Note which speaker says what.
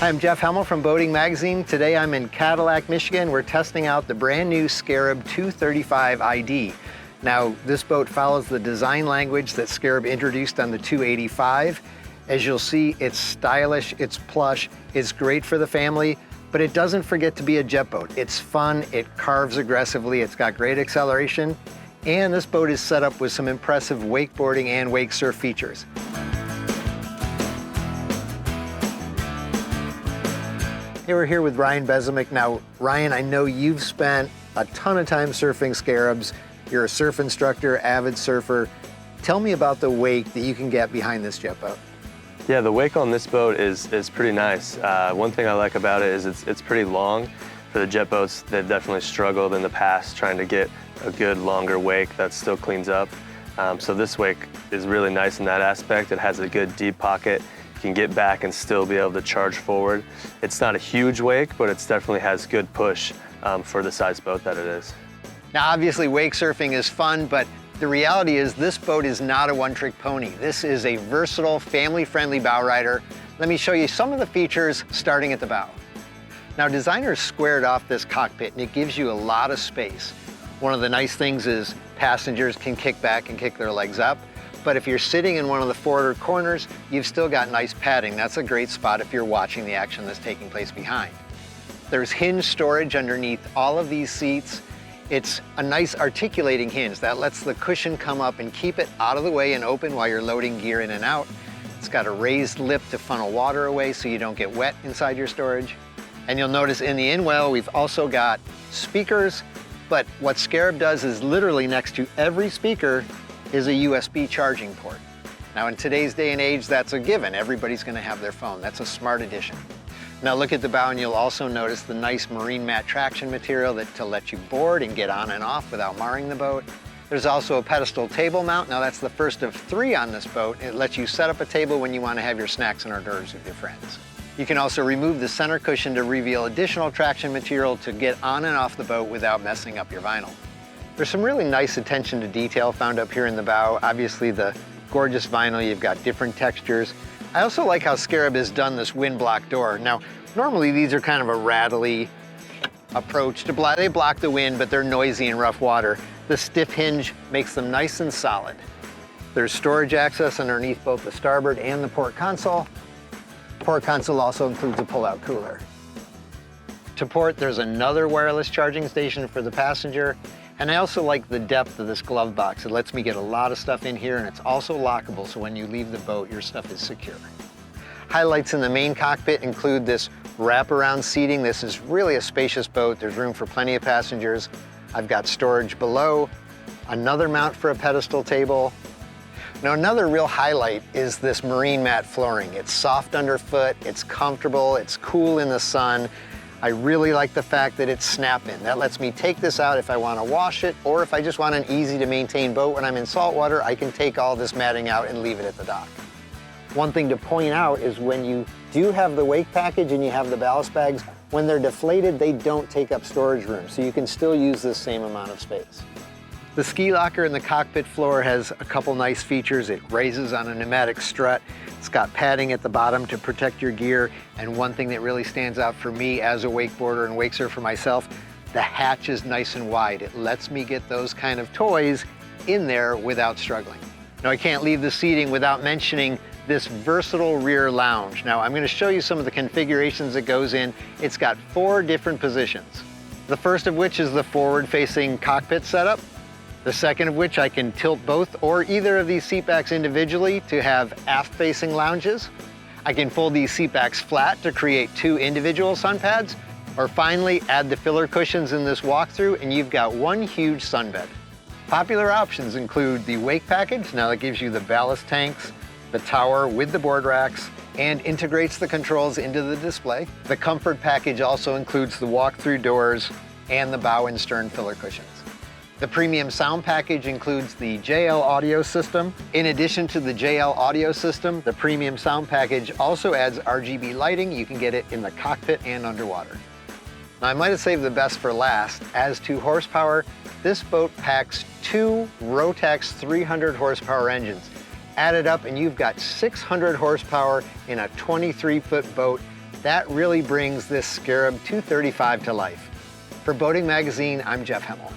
Speaker 1: Hi, I'm Jeff Hemmel from Boating Magazine. Today I'm in Cadillac, Michigan. We're testing out the brand new Scarab 235 ID. Now, this boat follows the design language that Scarab introduced on the 285. As you'll see, it's stylish, it's plush, it's great for the family, but it doesn't forget to be a jet boat. It's fun, it carves aggressively, it's got great acceleration, and this boat is set up with some impressive wakeboarding and wake surf features. Hey, we're here with Ryan Bezemek. Now, Ryan, I know you've spent a ton of time surfing Scarabs. You're a surf instructor, avid surfer. Tell me about the wake that you can get behind this jet boat.
Speaker 2: Yeah, the wake on this boat is pretty nice. One thing I like about it is it's pretty long. For the jet boats, they've definitely struggled in the past trying to get a good longer wake that still cleans up. So this wake is really nice in that aspect. It has a good deep pocket. You can get back and still be able to charge forward. It's not a huge wake, but it definitely has good push for the size boat that it is.
Speaker 1: Now, obviously, wake surfing is fun, but the reality is this boat is not a one-trick pony. This is a versatile, family-friendly bow rider. Let me show you some of the features starting at the bow. Now, designers squared off this cockpit, and it gives you a lot of space. One of the nice things is passengers can kick back and kick their legs up. But if you're sitting in one of the forward corners, you've still got nice padding. That's a great spot if you're watching the action that's taking place behind. There's hinge storage underneath all of these seats. It's a nice articulating hinge that lets the cushion come up and keep it out of the way and open while you're loading gear in and out. It's got a raised lip to funnel water away so you don't get wet inside your storage. And you'll notice in the inwell, we've also got speakers, but what Scarab does is literally next to every speaker is a USB charging port. Now, in today's day and age, that's a given. Everybody's gonna have their phone. That's a smart addition. Now look at the bow and you'll also notice the nice marine mat traction material to let you board and get on and off without marring the boat. There's also a pedestal table mount. Now that's the first of 3 on this boat. It lets you set up a table when you want to have your snacks and hors d'oeuvres with your friends. You can also remove the center cushion to reveal additional traction material to get on and off the boat without messing up your vinyl. There's some really nice attention to detail found up here in the bow. Obviously the gorgeous vinyl, you've got different textures. I also like how Scarab has done this wind block door. Now, normally these are kind of a rattly approach to they block the wind, but they're noisy in rough water. The stiff hinge makes them nice and solid. There's storage access underneath both the starboard and the port console. Port console also includes a pull-out cooler. To port, there's another wireless charging station for the passenger. And I also like the depth of this glove box. It lets me get a lot of stuff in here, and it's also lockable, so when you leave the boat, your stuff is secure. Highlights in the main cockpit include this wraparound seating. This is really a spacious boat. There's room for plenty of passengers. I've got storage below, another mount for a pedestal table. Now, another real highlight is this marine mat flooring. It's soft underfoot, it's comfortable, it's cool in the sun. I really like the fact that it's snap-in. That lets me take this out if I want to wash it, or if I just want an easy to maintain boat when I'm in saltwater, I can take all this matting out and leave it at the dock. One thing to point out is when you do have the wake package and you have the ballast bags, when they're deflated, they don't take up storage room, so you can still use this same amount of space. The ski locker in the cockpit floor has a couple nice features. It raises on a pneumatic strut. It's got padding at the bottom to protect your gear. And one thing that really stands out for me as a wakeboarder and wake surfer myself, the hatch is nice and wide. It lets me get those kind of toys in there without struggling. Now, I can't leave the seating without mentioning this versatile rear lounge. Now, I'm going to show you some of the configurations it goes in. It's got 4 different positions. The first of which is the forward-facing cockpit setup. The second of which I can tilt both or either of these seatbacks individually to have aft-facing lounges. I can fold these seatbacks flat to create 2 individual sun pads, or finally add the filler cushions in this walkthrough and you've got one huge sunbed. Popular options include the wake package. Now that gives you the ballast tanks, the tower with the board racks, and integrates the controls into the display. The comfort package also includes the walk-through doors and the bow and stern filler cushions. The premium sound package includes the JL audio system. In addition to the JL audio system, the premium sound package also adds RGB lighting. You can get it in the cockpit and underwater. Now, I might have saved the best for last. As to horsepower, this boat packs 2 Rotax 300 horsepower engines. Add it up and you've got 600 horsepower in a 23-foot boat. That really brings this Scarab 235 to life. For Boating Magazine, I'm Jeff Hemmel.